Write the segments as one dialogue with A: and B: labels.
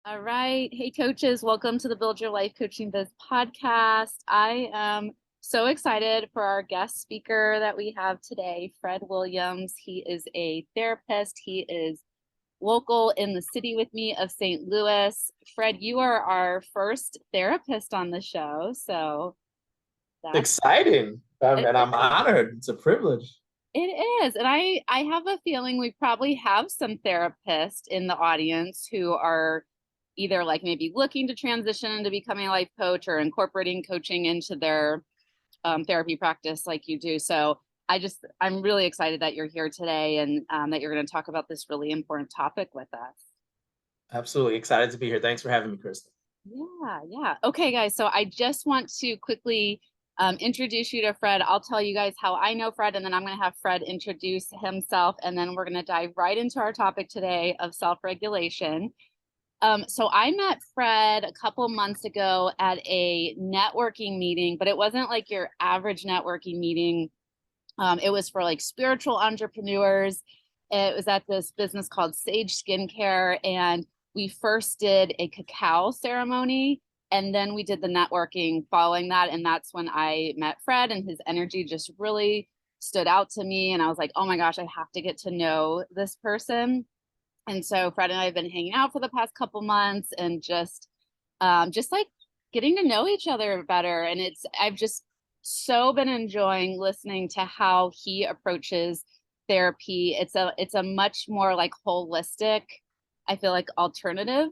A: All right. Hey, coaches, welcome to the Build Your Life Coaching Biz podcast. I am so excited for our guest speaker that we have today, Fred Williams. He is a therapist. He is local in the city with me of St. Louis. Fred, you are our first therapist on the show. So that's
B: Exciting.
A: it.
B: And I'm honored. It's a privilege.
A: It is. And I have a feeling we probably have some therapists in the audience who are either like maybe looking to transition into becoming a life coach or incorporating coaching into their therapy practice like you do. So I'm really excited that you're here today and that you're going to talk about this really important topic with us.
B: Absolutely excited to be here. Thanks for having me, Krista.
A: Yeah. Okay, guys. So I just want to quickly introduce you to Fred. I'll tell you guys how I know Fred, and then I'm going to have Fred introduce himself, and then we're going to dive right into our topic today of self-regulation. So I met Fred a couple months ago at a networking meeting, but it wasn't like your average networking meeting. It was for like spiritual entrepreneurs. It was at this business called Sage Skincare, and we first did a cacao ceremony, and then we did the networking following that, and that's when I met Fred, and his energy just really stood out to me, and I was like, oh my gosh, I have to get to know this person. And so Fred and I have been hanging out for the past couple months and just like getting to know each other better. And I've just so been enjoying listening to how he approaches therapy. It's a much more like holistic, I feel like alternative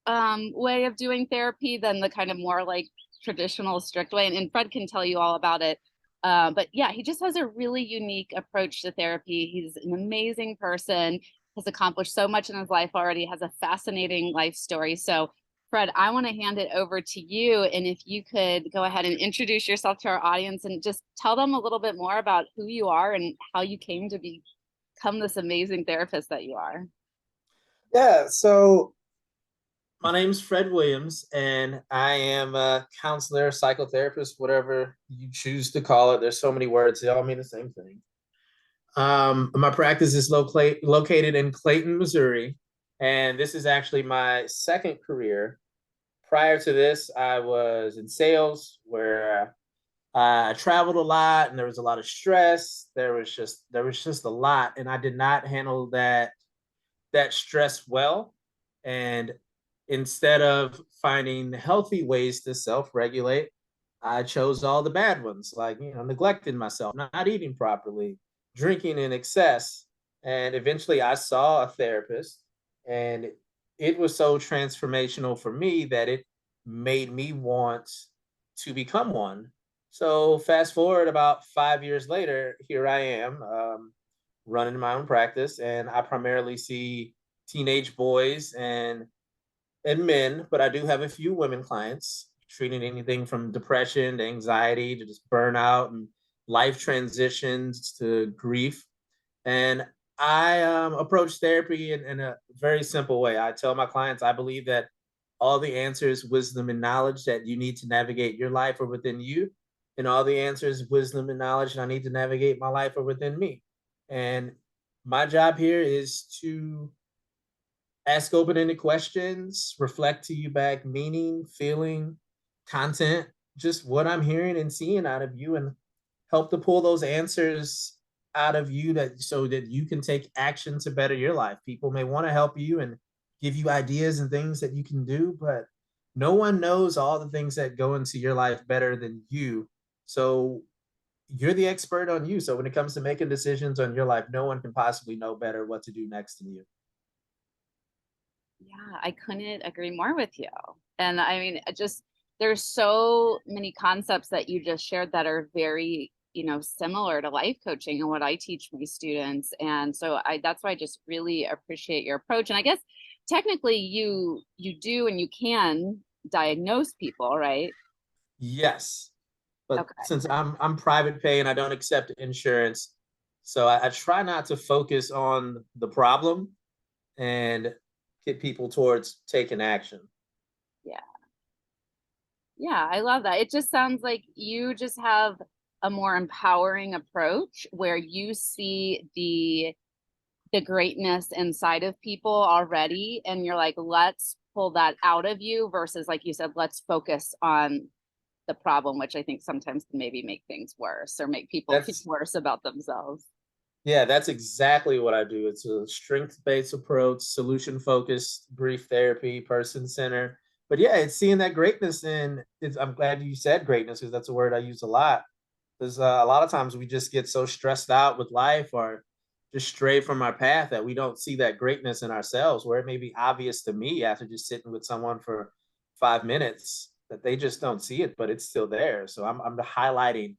A: way of doing therapy than the kind of more like traditional strict way. And Fred can tell you all about it. But yeah, he just has a really unique approach to therapy. He's an amazing person, has accomplished so much in his life already, has a fascinating life story. So, Fred, I want to hand it over to you. And if you could go ahead and introduce yourself to our audience and just tell them a little bit more about who you are and how you came to become this amazing therapist that you are.
B: So my name's Fred Williams, and I am a counselor, psychotherapist, whatever you choose to call it. There's so many words, they all mean the same thing. My practice is located in Clayton, Missouri, and this is actually my second career. Prior to this, I was in sales where I traveled a lot and there was a lot of stress. There was just a lot, and I did not handle that stress well. And instead of finding healthy ways to self-regulate, I chose all the bad ones, like neglecting myself, not eating properly, drinking in excess. And eventually I saw a therapist, and it was so transformational for me that it made me want to become one. So fast forward about 5 years later, here I am, running my own practice, and I primarily see teenage boys and men, but I do have a few women clients treating anything from depression to anxiety to just burnout and life transitions to grief. And I approach therapy in a very simple way. I tell my clients I believe that all the answers, wisdom, and knowledge that you need to navigate your life are within you, and all the answers, wisdom, and knowledge that I need to navigate my life are within me. And my job here is to ask open-ended questions, reflect to you back meaning, feeling, content, just what I'm hearing and seeing out of you, and help to pull those answers out of you that so that you can take action to better your life. People may want to help you and give you ideas and things that you can do, but no one knows all the things that go into your life better than you. So you're the expert on you. So when it comes to making decisions on your life, no one can possibly know better what to do next than you.
A: Yeah, I couldn't agree more with you. And I mean, just there's so many concepts that you just shared that are very, similar to life coaching and what I teach my students. And so that's why I just really appreciate your approach. And I guess technically you do and you can diagnose people, right?
B: Yes, but
A: Okay.
B: since I'm private pay and I don't accept insurance, so I try not to focus on the problem and get people towards taking action.
A: Yeah. Yeah, I love that. It just sounds like you just have a more empowering approach where you see the greatness inside of people already and you're like, let's pull that out of you versus, like you said, let's focus on the problem, which I think sometimes can maybe make things worse or make people feel
B: That's
A: worse about themselves.
B: Yeah, that's exactly what I do. It's a strength-based approach, solution-focused, brief therapy, person-centered. But yeah, it's seeing that greatness in it's I'm glad you said greatness because that's a word I use a lot. Because a lot of times we just get so stressed out with life or just stray from our path that we don't see that greatness in ourselves, where it may be obvious to me after just sitting with someone for 5 minutes that they just don't see it, but it's still there. So I'm highlighting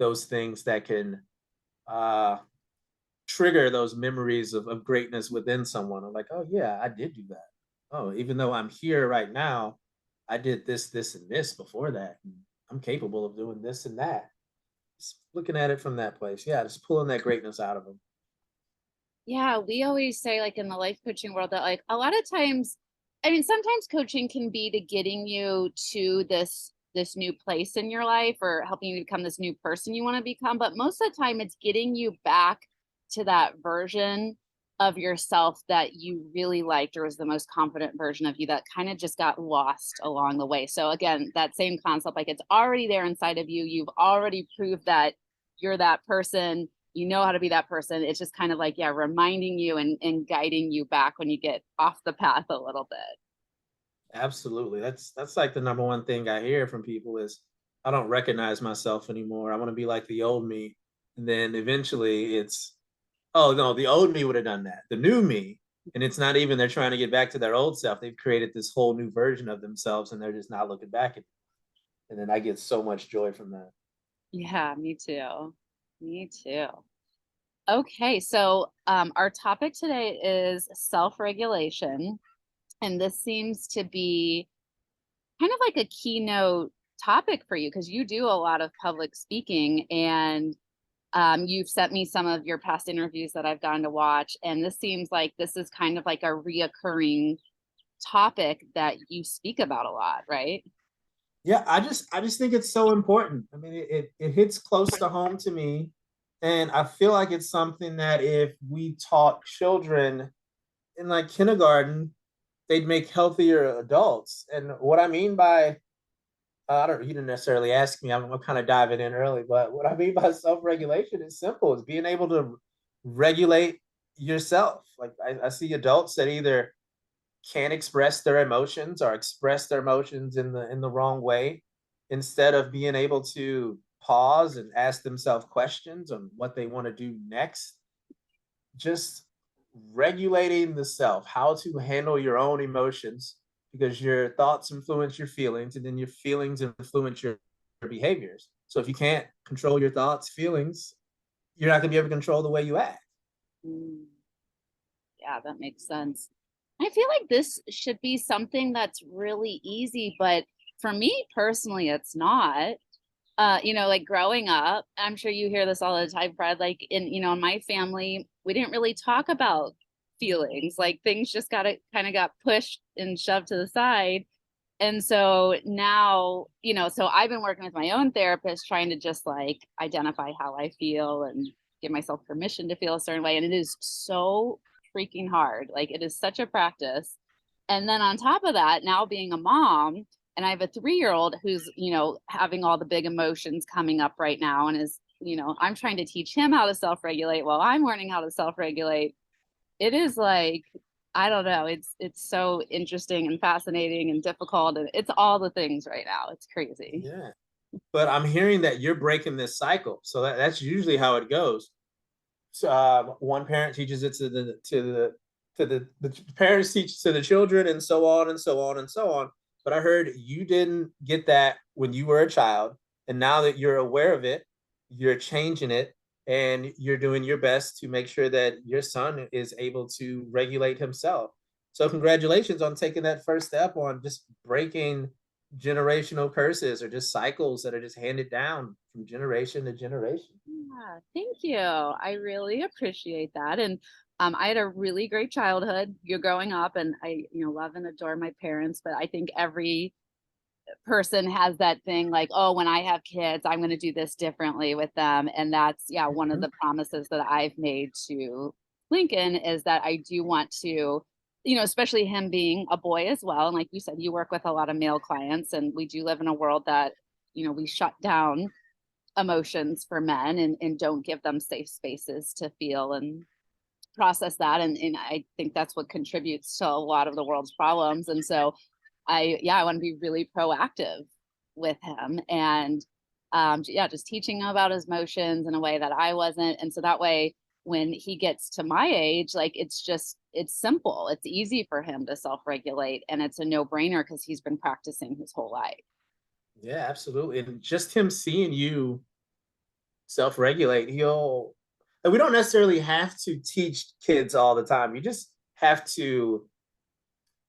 B: those things that can uh trigger those memories of greatness within someone. I'm like, oh yeah, I did do that. Oh, even though I'm here right now, I did this, this, and this before that. And I'm capable of doing this and that. Just looking at it from that place. Yeah, just pulling that greatness out of them.
A: Yeah, we always say, like, in the life coaching world, that like a lot of times, I mean, sometimes coaching can be to getting you to this new place in your life or helping you become this new person you want to become, but most of the time it's getting you back to that version of yourself that you really liked or was the most confident version of you that kind of just got lost along the way. So again, that same concept, like, it's already there inside of you. You've already proved that you're that person, you know how to be that person. It's just kind of like, yeah, reminding you and guiding you back when you get off the path a little bit.
B: Absolutely. That's like the number one thing I hear from people is I don't recognize myself anymore. I want to be like the old me. And then eventually it's, oh no, the old me would have done that. The new me, and it's not even they're trying to get back to their old self. They've created this whole new version of themselves and they're just not looking back at it. And then I get so much joy from that.
A: Yeah, me too. Me too. Okay, so our topic today is self-regulation, and this seems to be kind of like a keynote topic for you because you do a lot of public speaking, and you've sent me some of your past interviews that I've gone to watch, and this seems like this is kind of like a reoccurring topic that you speak about a lot, right?
B: Yeah, I just think it's so important. I mean, it hits close to home to me. And I feel like it's something that if we taught children in like kindergarten, they'd make healthier adults. And what I mean by I don't you didn't necessarily ask me, I'm kind of diving in early, but what I mean by self-regulation is simple. It's being able to regulate yourself. Like I see adults that either can't express their emotions or express their emotions in the wrong way instead of being able to pause and ask themselves questions on what they want to do next. Just regulating the self, how to handle your own emotions, because your thoughts influence your feelings and then your feelings influence your behaviors. So if you can't control your thoughts, feelings, you're not going to be able to control the way you act.
A: Mm, yeah, that makes sense. I feel like this should be something that's really easy, but for me personally, it's not. Like growing up, I'm sure you hear this all the time, Fred, like in my family, we didn't really talk about feelings. Like things just got pushed and shoved to the side. And so now, so I've been working with my own therapist trying to just like identify how I feel and give myself permission to feel a certain way. And it is so freaking hard. Like it is such a practice. And then on top of that, now being a mom, and I have a 3-year-old who's, having all the big emotions coming up right now and is, I'm trying to teach him how to self-regulate while I'm learning how to self-regulate. It is like, I don't know, it's so interesting and fascinating and difficult, and it's all the things right now. It's crazy.
B: Yeah. But I'm hearing that you're breaking this cycle. So that's usually how it goes. So, one parent teaches it to the parents teach to the children, and so on and so on and so on. But I heard you didn't get that when you were a child, and now that you're aware of it, you're changing it, and you're doing your best to make sure that your son is able to regulate himself. So, congratulations on taking that first step on just breaking generational curses or just cycles that are just handed down from generation to generation.
A: Yeah, thank you. I really appreciate that. And I had a really great childhood. You're growing up, and I, love and adore my parents. But I think every person has that thing like, oh, when I have kids, I'm going to do this differently with them. And that's, yeah, one of
B: Mhm.
A: the promises that I've made to Lincoln is that I do want to especially him being a boy as well. And like you said, you work with a lot of male clients, and we do live in a world that, we shut down emotions for men and don't give them safe spaces to feel and process that. And I think that's what contributes to a lot of the world's problems. And so I want to be really proactive with him and just teaching him about his emotions in a way that I wasn't. And so that way, when he gets to my age, like it's simple. It's easy for him to self-regulate, and it's a no-brainer because he's been practicing his whole life.
B: Yeah, absolutely. And just him seeing you self-regulate, and we don't necessarily have to teach kids all the time. You just have to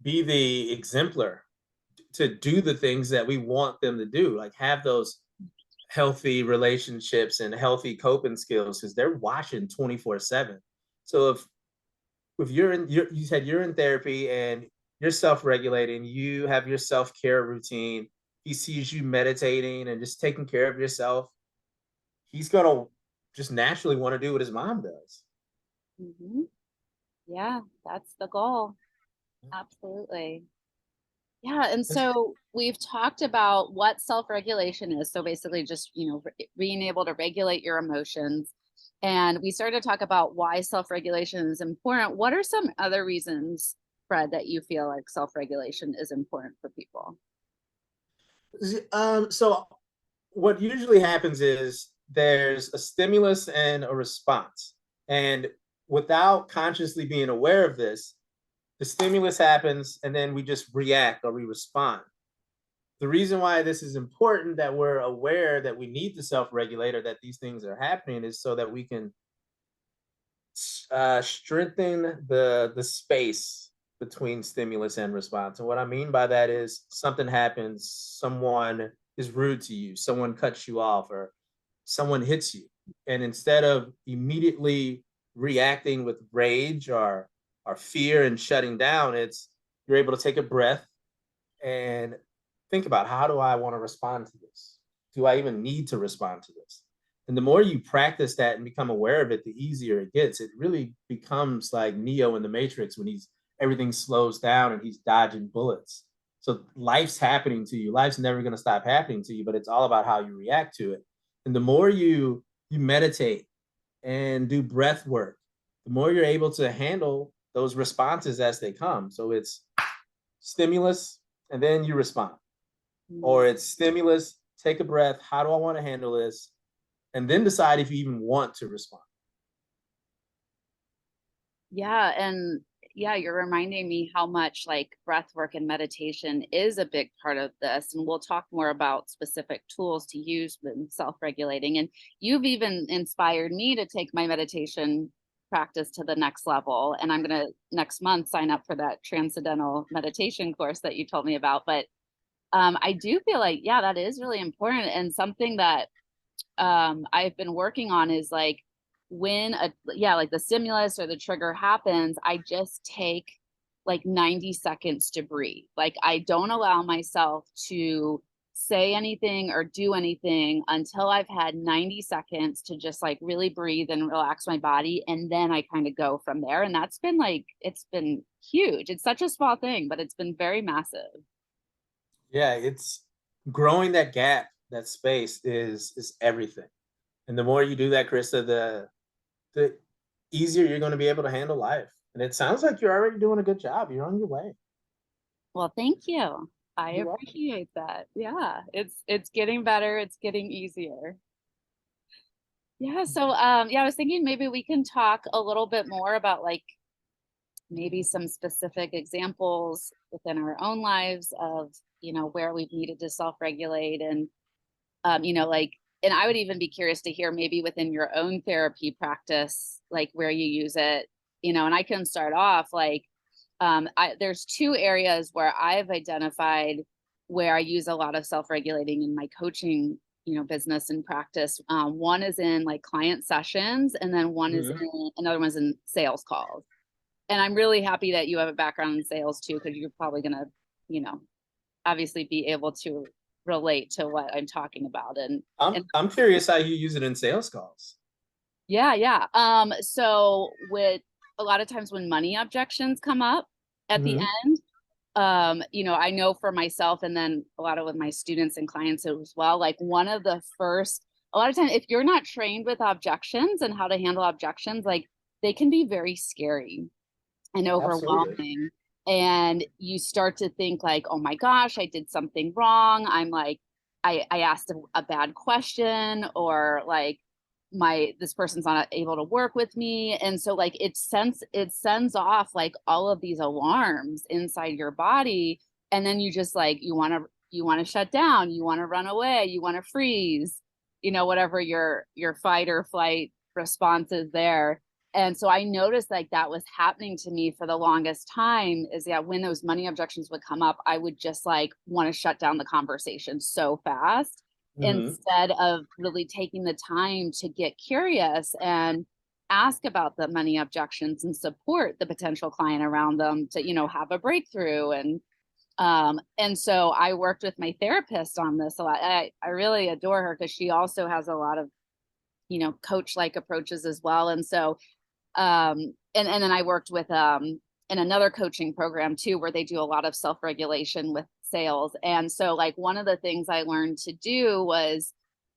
B: be the exemplar to do the things that we want them to do, like have those healthy relationships and healthy coping skills, because they're watching 24/7. So if you said you're in therapy and you're self-regulating, you have your self-care routine, he sees you meditating and just taking care of yourself, he's gonna just naturally want to do what his mom does.
A: Mm-hmm. Yeah, that's the goal. Absolutely. Yeah, and so we've talked about what self-regulation is. So basically just, being able to regulate your emotions. And we started to talk about why self-regulation is important. What are some other reasons, Fred, that you feel like self-regulation is important for people?
B: So what usually happens is there's a stimulus and a response. And without consciously being aware of this, the stimulus happens and then we just react or we respond. The reason why this is important that we're aware that we need to self-regulate or that these things are happening is so that we can strengthen the space between stimulus and response. And what I mean by that is something happens, someone is rude to you, someone cuts you off, or someone hits you. And instead of immediately reacting with rage or fear and shutting down, it's you're able to take a breath and think about, how do I want to respond to this? Do I even need to respond to this? And the more you practice that and become aware of it, the easier it gets. It really becomes like Neo in the Matrix when everything slows down and he's dodging bullets. So life's happening to you. Life's never going to stop happening to you, but it's all about how you react to it. And the more you meditate and do breath work, the more you're able to handle those responses as they come. So it's stimulus and then you respond, or it's stimulus, take a breath, how do I want to handle this, and then decide if you even want to respond.
A: Yeah, and yeah, you're reminding me how much like breath work and meditation is a big part of this. And we'll talk more about specific tools to use when self-regulating. And you've even inspired me to take my meditation practice to the next level. And I'm going to next month sign up for that transcendental meditation course that you told me about. But I do feel like, yeah, that is really important. And something that I've been working on is like when like the stimulus or the trigger happens, I just take like 90 seconds to breathe. Like I don't allow myself to say anything or do anything until I've had 90 seconds to just like really breathe and relax my body. And then I kind of go from there. And that's been like, it's been huge. It's such a small thing, but it's been very massive.
B: Yeah, it's growing that gap, that space is everything. And the more you do that, Krista, the easier you're going to be able to handle life. And it sounds like you're already doing a good job. You're on your way.
A: Well, thank you. I
B: You're welcome.
A: appreciate that. Yeah, it's getting better. It's getting easier. Yeah, so I was thinking maybe we can talk a little bit more about like maybe some specific examples within our own lives of, where we've needed to self-regulate and like, and I would even be curious to hear maybe within your own therapy practice, like where you use it, and I can start off like, there's two areas where I've identified where I use a lot of self-regulating in my coaching, business and practice. One is in like client sessions, and then another one's in sales calls. And I'm really happy that you have a background in sales too, because you're probably gonna, you know, obviously be able to relate to what I'm talking about.
B: I'm curious how you use it in sales calls.
A: Yeah. So with a lot of times when money objections come up, at the
B: Hmm.
A: end. You know, I know for myself and then a lot of with my students and clients as well, like one of the first, a lot of times if you're not trained with objections and how to handle objections, like they can be very scary and
B: Absolutely.
A: overwhelming. And you start to think like, oh my gosh, I did something wrong. I'm like, I asked a bad question, or like this person's not able to work with me. And so like it sends off like all of these alarms inside your body. And then you just like you want to shut down, you want to run away, you want to freeze, you know, whatever your fight or flight response is there. And so I noticed like that was happening to me for the longest time. Is yeah, when those money objections would come up, I would just like want to shut down the conversation so fast
B: Hmm.
A: instead of really taking the time to get curious and ask about the money objections and support the potential client around them to, you know, have a breakthrough. And so I worked with my therapist on this a lot. I really adore her because she also has a lot of, you know, coach like approaches as well. And so and then I worked with in another coaching program too, where they do a lot of self-regulation with sales. And so like one of the things I learned to do was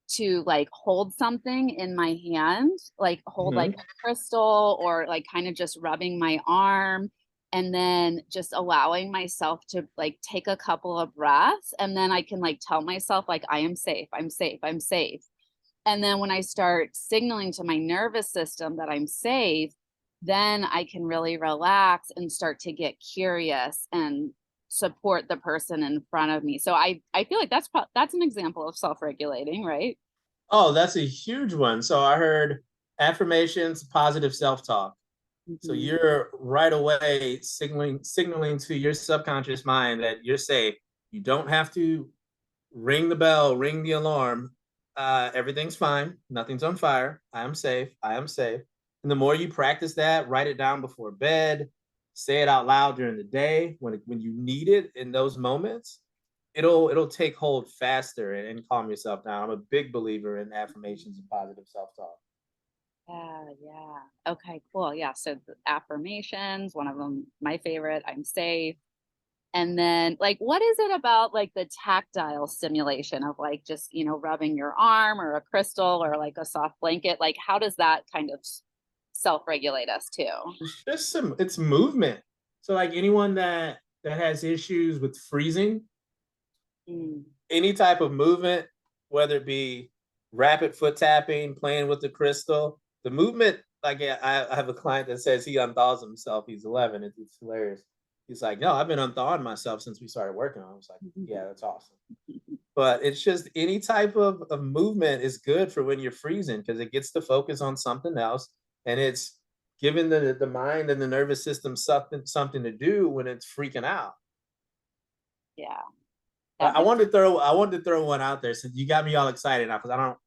A: to like hold something in my hand, like hold like
B: Hmm.
A: a crystal, or like kind of just rubbing my arm, and then just allowing myself to like take a couple of breaths, and then I can like tell myself like I am safe, I'm safe, I'm safe. And then when I start signaling to my nervous system that I'm safe, then I can really relax and start to get curious and support the person in front of me. So I feel like that's an example of self-regulating, right?
B: Oh, that's a huge one. So I heard affirmations, positive self-talk. So
A: Mhm.
B: you're right away signaling to your subconscious mind that you're safe. You don't have to ring the bell, ring the alarm. Everything's fine. Nothing's on fire. I am safe. I am safe. And the more you practice that, write it down before bed, say it out loud during the day when you need it in those moments, it'll take hold faster and calm yourself down. I'm a big believer in affirmations and positive self-talk.
A: Yeah, yeah. Okay, cool. Yeah. So the affirmations, one of them, my favorite, I'm safe. And then like what is it about like the tactile stimulation of like just, you know, rubbing your arm or a crystal or like a soft blanket? Like how does that kind of self-regulate us too?
B: It's just it's movement. So like anyone that has issues with freezing,
A: Mm.
B: any type of movement, whether it be rapid foot tapping, playing with the crystal, the movement. Like I have a client that says he unthaws himself. He's 11. It's hilarious. He's like, no, I've been unthawing myself since we started working on it. I was like, yeah, that's awesome. But it's just any type of movement is good for when you're freezing because it gets to focus on something else, and it's giving the mind and the nervous system something to do when it's freaking out.
A: Yeah,
B: But
A: that makes
B: I wanted to throw one out there since you got me all excited now because I don't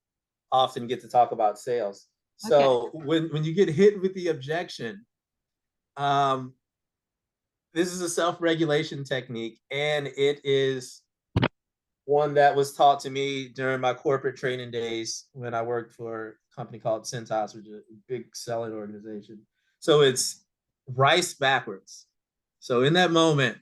B: often get to talk about sales.
A: okay.
B: So when you get hit with the objection, um, this is a self-regulation technique, and it is one that was taught to me during my corporate training days when I worked for a company called Cintas, which is a big selling organization. So it's rice backwards. So in that moment,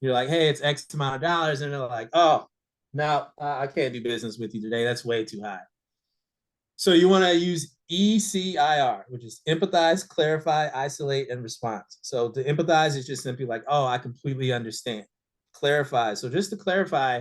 B: you're like, hey, it's X amount of dollars. And they're like, oh, no, I can't do business with you today. That's way too high. So you want to use ECIR, which is empathize, clarify, isolate, and response. So to empathize is just simply like, oh, I completely understand. Clarify. So just to clarify,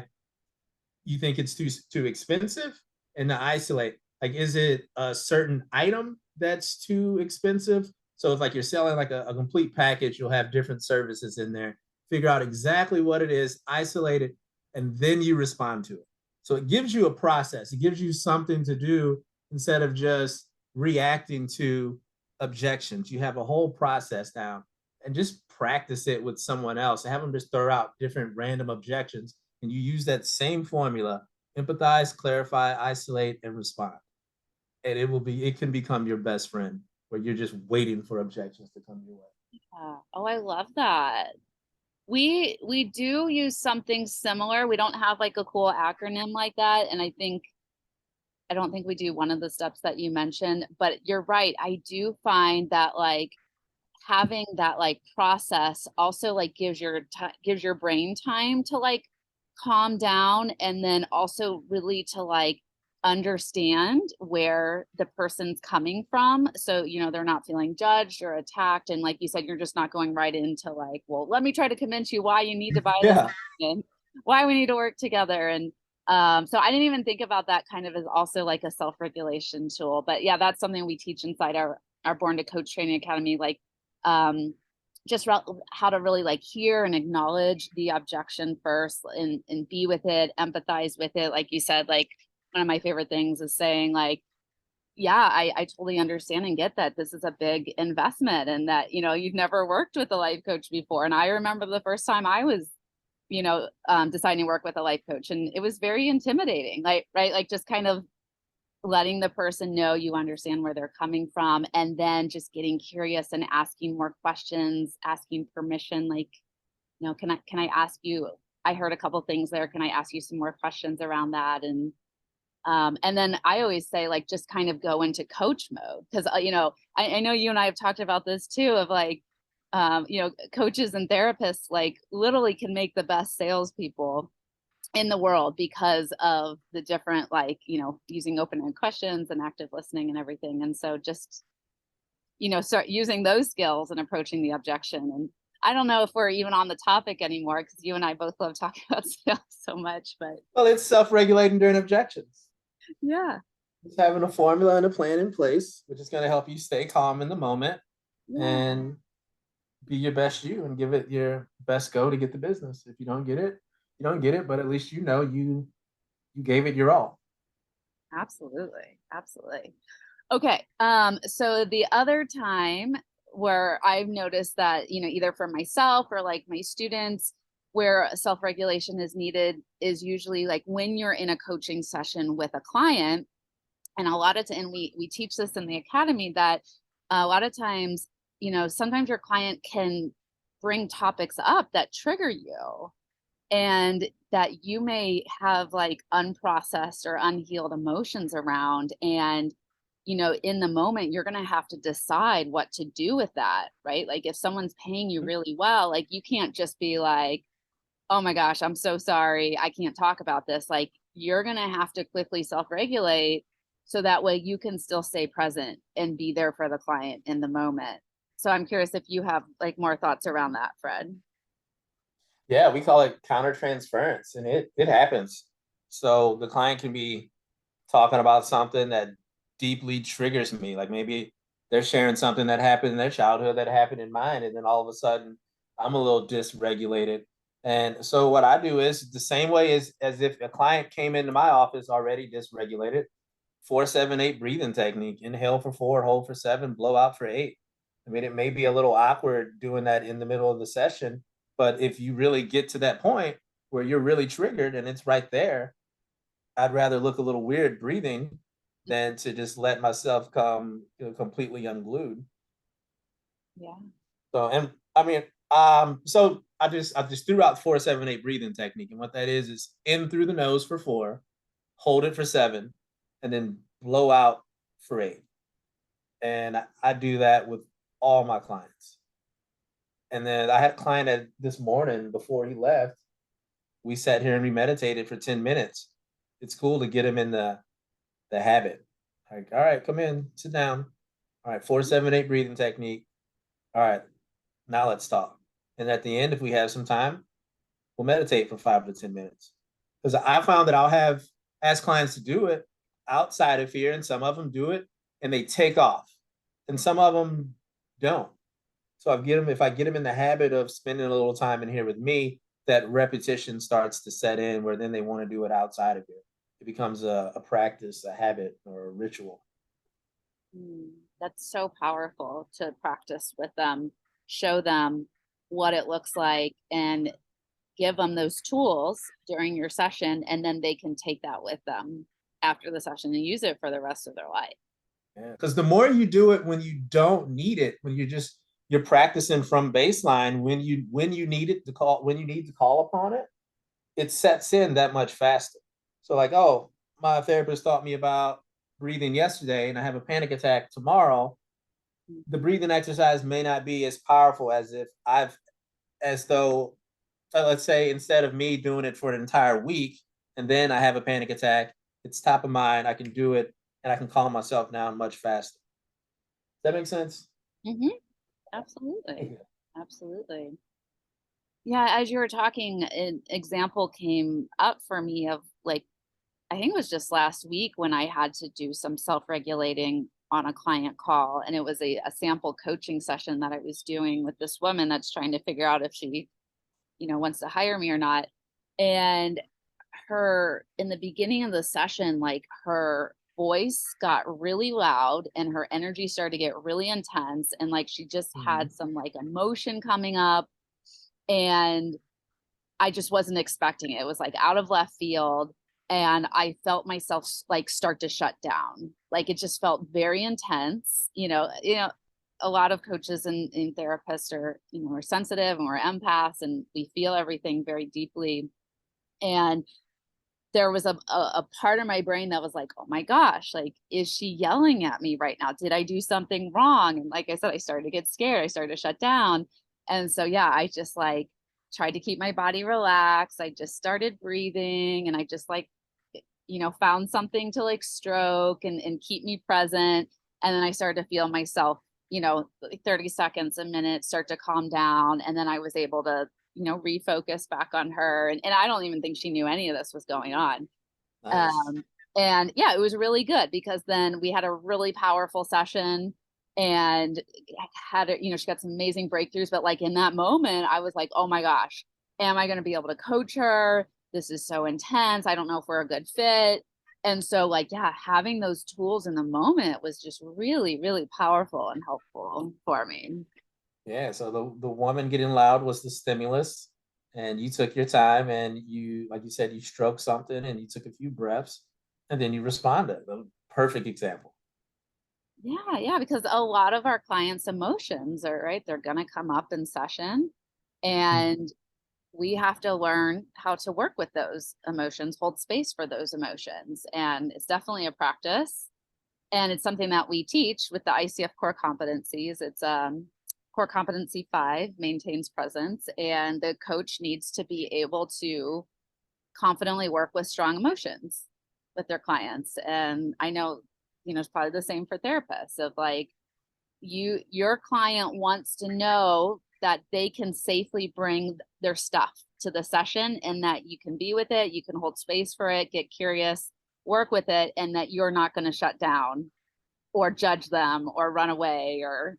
B: you think it's too expensive, and to isolate, like, is it a certain item that's too expensive? So if like you're selling like a complete package, you'll have different services in there. Figure out exactly what it is, isolate it, and then you respond to it. So it gives you a process. It gives you something to do instead of just reacting to objections. You have a whole process down, and just practice it with someone else. Have them just throw out different random objections, and you use that same formula: empathize, clarify, isolate, and respond. And it can become your best friend where you're just waiting for objections to come your way.
A: Oh, I love that. We do use something similar. We don't have like a cool acronym like that. And I don't think we do one of the steps that you mentioned, but you're right. I do find that like having that like process also like gives your brain time to like calm down, and then also really to like understand where the person's coming from, so they're not feeling judged or attacked. And like you said, you're just not going right into like, well, let me try to convince you why you need to buy this
B: Yeah.
A: and why we need to work together. And so I didn't even think about that kind of as also like a self-regulation tool. But yeah, that's something we teach inside our Born to Coach Training Academy, like um just how to really like hear and acknowledge the objection first, and be with it, empathize with it. Like you said, like one of my favorite things is saying like, yeah, I totally understand and get that this is a big investment, and that, you've never worked with a life coach before. And I remember the first time I was, deciding to work with a life coach, and it was very intimidating, like, right. Like just kind of letting the person know you understand where they're coming from, and then just getting curious and asking more questions, asking permission, like, can I ask you, I heard a couple things there, can I ask you some more questions around that? And then I always say like just kind of go into coach mode, because I know you and I have talked about this too, of like coaches and therapists like literally can make the best salespeople in the world because of the different, like, using open-ended questions and active listening and everything. And so just, start using those skills and approaching the objection. And I don't know if we're even on the topic anymore, because you and I both love talking about sales so much, but
B: Well, it's self-regulating during objections.
A: yeah.
B: Just having a formula and a plan in place, which is going to help you stay calm in the moment
A: Yeah.
B: and be your best you and give it your best go to get the business. If you don't get it, you don't get it, but at least you gave it your all.
A: Absolutely. Absolutely. Okay. So the other time where I've noticed that, either for myself or like my students, where self-regulation is needed is usually like when you're in a coaching session with a client. And a lot of times, and we teach this in the academy, that a lot of times, sometimes your client can bring topics up that trigger you, and that you may have like unprocessed or unhealed emotions around. And in the moment you're going to have to decide what to do with that, right? Like if someone's paying you really well, like you can't just be like, oh my gosh, I'm so sorry, I can't talk about this. Like you're going to have to quickly self-regulate, so that way you can still stay present and be there for the client in the moment. So I'm curious if you have like more thoughts around that, Fred.
B: Yeah, we call it countertransference, and it happens. So the client can be talking about something that deeply triggers me. Like maybe they're sharing something that happened in their childhood that happened in mine, and then all of a sudden I'm a little dysregulated. And so what I do is the same way as if a client came into my office already dysregulated, 4-7-8 breathing technique. Inhale for 4, hold for 7, blow out for 8. I mean, it may be a little awkward doing that in the middle of the session, but if you really get to that point where you're really triggered and it's right there, I'd rather look a little weird breathing than to just let myself come completely unglued.
A: Yeah.
B: So, and I mean, so I just threw out 4-7-8 breathing technique, and what that is in through the nose for 4, hold it for 7, and then blow out for 8. And I do that with all my clients. And then I had a client this morning before he left. We sat here and we meditated for 10 minutes. It's cool to get him in the habit. Like, all right, come in, sit down. All right, 4-7-8 breathing technique. All right, now let's talk. And at the end, if we have some time, we'll meditate for 5 to 10 minutes. Because I found that I'll ask clients to do it outside of here, and some of them do it and they take off, and some of them don't. So if I get them in the habit of spending a little time in here with me, that repetition starts to set in, where then they want to do it outside of here. It becomes a practice, a habit, or a ritual.
A: That's so powerful to practice with them, show them what it looks like, and give them those tools during your session, and then they can take that with them after the session and use it for the rest of their life.
B: Yeah, because the more you do it when you don't need it, when you're practicing from baseline, when you need it to call when you need to call upon it, it sets in that much faster. So like, oh, my therapist taught me about breathing yesterday, and I have a panic attack tomorrow. the breathing exercise may not be as powerful as if as though, let's say, instead of me doing it for an entire week and then I have a panic attack, it's top of mind. I can do it and I can calm myself down much faster. Does that make sense?
A: Hmm. Absolutely.
B: Okay.
A: Absolutely. Yeah, as you were talking, an example came up for me of like, I think it was just last week when I had to do some self-regulating on a client call. And it was a sample coaching session that I was doing with this woman that's trying to figure out if she, wants to hire me or not. And her, in the beginning of the session, like her voice got really loud and her energy started to get really intense. And like she just
B: Mhm.
A: had some like emotion coming up. And I just wasn't expecting it. It was like out of left field. And I felt myself like start to shut down. Like it just felt very intense. A lot of coaches and therapists are sensitive and we're empaths and we feel everything very deeply. And there was a part of my brain that was like, oh my gosh, like, is she yelling at me right now? Did I do something wrong? And like I said, I started to get scared. I started to shut down. And so, yeah, I just like tried to keep my body relaxed. I just started breathing and I just like, found something to like stroke and keep me present. And then I started to feel myself, like 30 seconds, a minute, start to calm down. And then I was able to refocus back on her. And I don't even think she knew any of this was going on.
B: Nice.
A: Um, and yeah, it was really good because then we had a really powerful session and had it, she got some amazing breakthroughs. But like in that moment, I was like, oh my gosh, am I going to be able to coach her? This is so intense. I don't know if we're a good fit. And so, like, yeah, having those tools in the moment was just really, really powerful and helpful for me.
B: Yeah, so the woman getting loud was the stimulus, and you took your time and you, like you said, you stroked something and you took a few breaths, and then you responded. A perfect example.
A: Yeah, yeah, because a lot of our clients' emotions are right. They're going to come up in session,
B: Mhm.
A: and we have to learn how to work with those emotions, hold space for those emotions. And it's definitely a practice. And it's something that we teach with the ICF core competencies. It's core competency 5 maintains presence. And the coach needs to be able to confidently work with strong emotions with their clients. And I know, it's probably the same for therapists of like, your client wants to know that they can safely bring their stuff to the session and that you can be with it, you can hold space for it, get curious, work with it, and that you're not going to shut down or judge them or run away or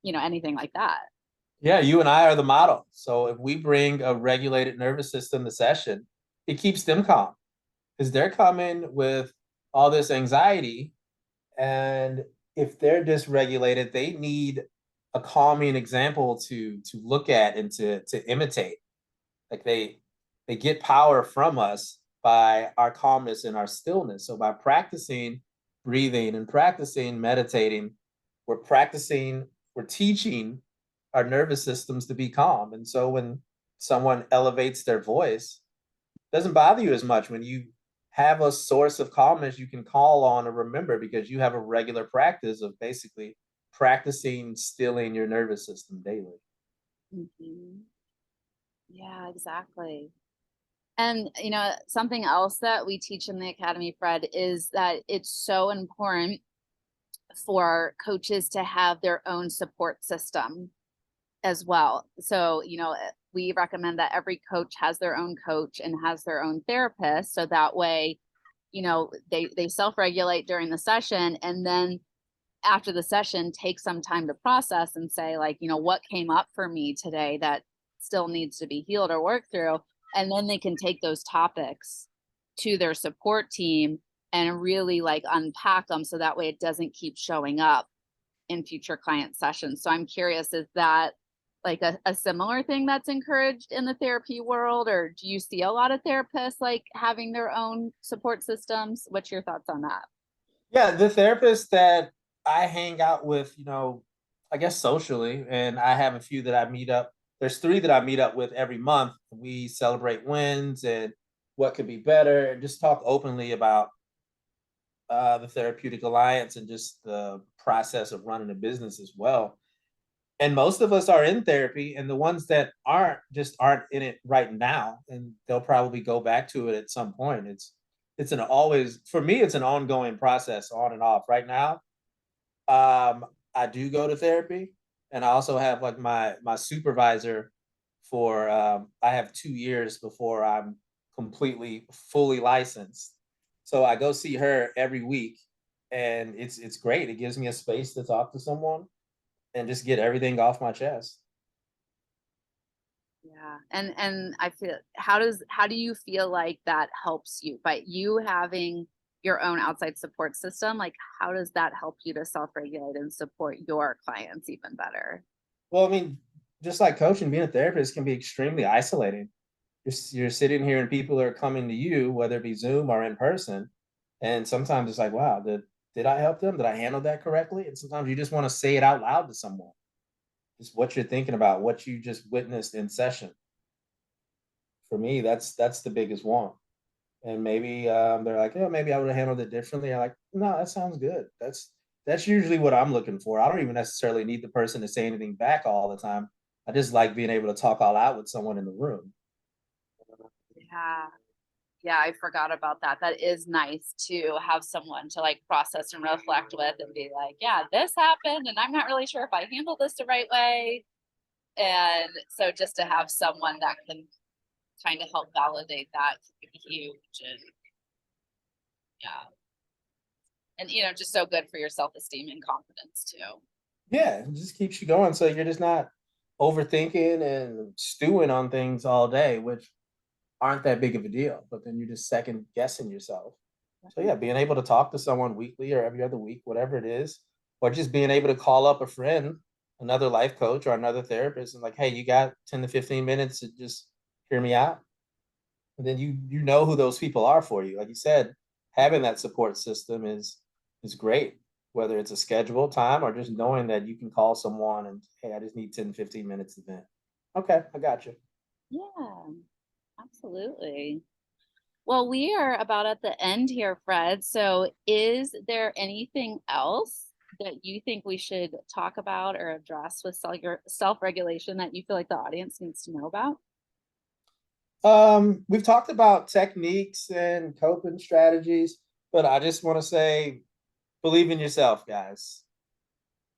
A: anything like that.
B: Yeah, you and I are the model. So if we bring a regulated nervous system to session, it keeps them calm because they're coming with all this anxiety. And if they're dysregulated, they need a calming example to look at and to imitate. Like they get power from us by our calmness and our stillness. So by practicing breathing and practicing meditating, we're practicing, we're teaching our nervous systems to be calm. And so when someone elevates their voice, it doesn't bother you as much when you have a source of calmness you can call on or remember because you have a regular practice of basically practicing stilling your nervous system daily.
A: Mhm. Yeah, exactly. And something else that we teach in the academy, Fred, is that it's so important for coaches to have their own support system as well. So, we recommend that every coach has their own coach and has their own therapist. So that way, they self-regulate during the session and then after the session take some time to process and say like, what came up for me today that still needs to be healed or worked through. And then they can take those topics to their support team and really like unpack them so that way it doesn't keep showing up in future client sessions. So I'm curious, is that like a similar thing that's encouraged in the therapy world, or do you see a lot of therapists like having their own support systems? What's your thoughts on that?
B: Yeah, the therapist that I hang out with, I guess socially, and I have a few that I meet up. There's three that I meet up with every month. We celebrate wins and what could be better and just talk openly about the Therapeutic Alliance and just the process of running a business as well. And most of us are in therapy, and the ones that aren't just aren't in it right now, and they'll probably go back to it at some point. It's an always, for me, it's an ongoing process, on and off. Right now, I do go to therapy, and I also have like my supervisor for I have 2 years before I'm completely fully licensed. So I go see her every week, and it's great. It gives me a space to talk to someone and just get everything off my chest.
A: Yeah. And I feel, how do you feel like that helps you by you having your own outside support system? Like how does that help you to self-regulate and support your clients even better?
B: Well, I mean, just like coaching, being a therapist can be extremely isolating. You're sitting here and people are coming to you, whether it be Zoom or in person. And sometimes it's like, wow, did I help them? Did I handle that correctly? And sometimes you just want to say it out loud to someone. Just what you're thinking about, what you just witnessed in session. For me, that's the biggest one. And maybe they're like, oh, maybe I would have handled it differently. I'm like, no, that sounds good. That's usually what I'm looking for. I don't even necessarily need the person to say anything back all the time. I just like being able to talk all out with someone in the room.
A: Yeah. Yeah, I forgot about that. That is nice to have someone to like process and reflect with and be like, yeah, this happened and I'm not really sure if I handled this the right way. And so just to have someone that can kind of help validate that can be huge. And yeah. And just so good for your self-esteem and confidence too.
B: Yeah, it just keeps you going. So you're just not overthinking and stewing on things all day, which aren't that big of a deal. But then you're just second guessing yourself. So yeah, being able to talk to someone weekly or every other week, whatever it is, or just being able to call up a friend, another life coach or another therapist, and like, hey, you got 10 to 15 minutes to just hear me out. And then you know who those people are for you. Like you said, having that support system is great, whether it's a scheduled time or just knowing that you can call someone and, hey, I just need 10 15 minutes to vent. Okay, I got you.
A: Yeah, absolutely. Well, we are about at the end here, Fred. So, is there anything else that you think we should talk about or address with self-regulation that you feel like the audience needs to know about?
B: We've talked about techniques and coping strategies, but I just want to say, believe in yourself, guys.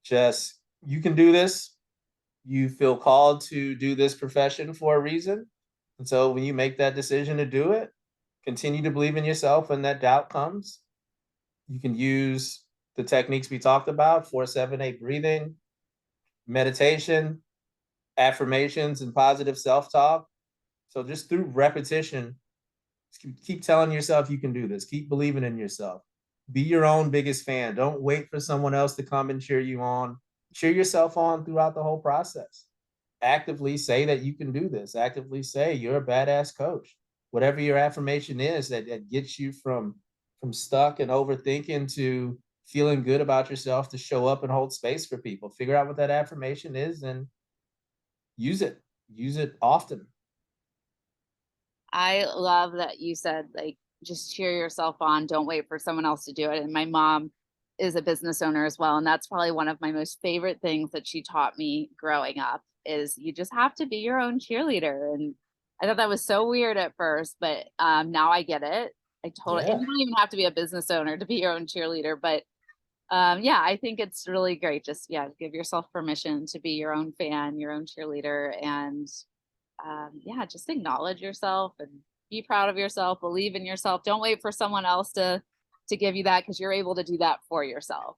B: Just, you can do this. You feel called to do this profession for a reason. And so when you make that decision to do it, continue to believe in yourself when that doubt comes. You can use the techniques we talked about, 478 breathing, meditation, affirmations, and positive self-talk. So just through repetition, keep telling yourself you can do this. Keep believing in yourself. Be your own biggest fan. Don't wait for someone else to come and cheer you on. Cheer yourself on throughout the whole process. Actively say that you can do this. Actively say you're a badass coach. Whatever your affirmation is that gets you from stuck and overthinking to feeling good about yourself to show up and hold space for people. Figure out what that affirmation is and use it. Use it often.
A: I love that you said, like, just cheer yourself on. Don't wait for someone else to do it. And my mom is a business owner as well. And that's probably one of my most favorite things that she taught me growing up is you just have to be your own cheerleader. And I thought that was so weird at first, but now I get it. I totally, and
B: Yeah,
A: you don't even have to be a business owner to be your own cheerleader. But yeah, I think it's really great. Just, yeah, give yourself permission to be your own fan, your own cheerleader. And yeah, just acknowledge yourself and be proud of yourself, believe in yourself. Don't wait for someone else to give you that because you're able to do that for yourself.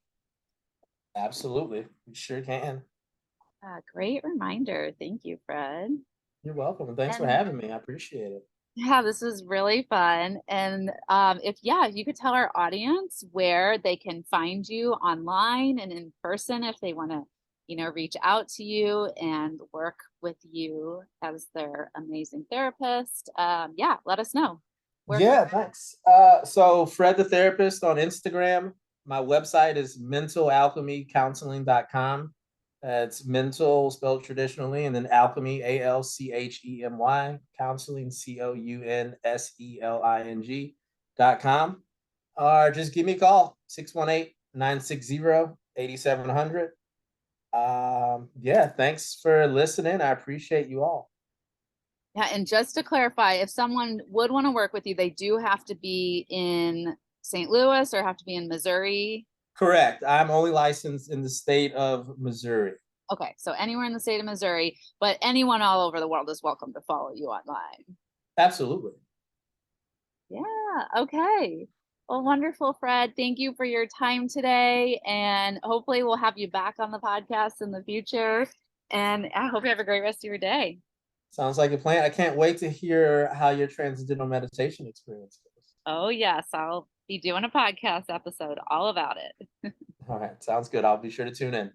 B: absolutely. You sure can.
A: Great reminder. Thank you, Fred.
B: You're welcome. And thanks for
A: And
B: having me. I appreciate it.
A: yeah, this was really fun. And if yeah, if you could tell our audience where they can find you online and in person if they want to, reach out to you and work with you as their amazing therapist. Yeah, let us know. Where can
B: Yeah, thanks. So Fred the Therapist on Instagram. My website is mentalalchemycounseling.com. It's mental spelled traditionally, and then alchemy, ALCHEMY, counseling, COUNSELING.com. Just give me a call, 618-960-8700. Yeah, thanks for listening. I appreciate you all.
A: Yeah, and just to clarify, if someone would want to work with you, they do have to be in St. Louis or have to be in Missouri.
B: Correct. I'm only licensed in the state of Missouri.
A: Okay, so anywhere in the state of Missouri, but anyone all over the world is welcome to follow you online.
B: Absolutely.
A: Yeah, okay. Well, wonderful, Fred. Thank you for your time today. And hopefully we'll have you back on the podcast in the future. And I hope you have a great rest of your day.
B: Sounds like a plan. I can't wait to hear how your transcendental meditation experience goes.
A: Oh, yes, I'll be doing a podcast episode all about it.
B: All right, sounds good. I'll be sure to tune in.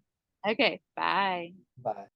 A: Okay, bye.
B: Bye.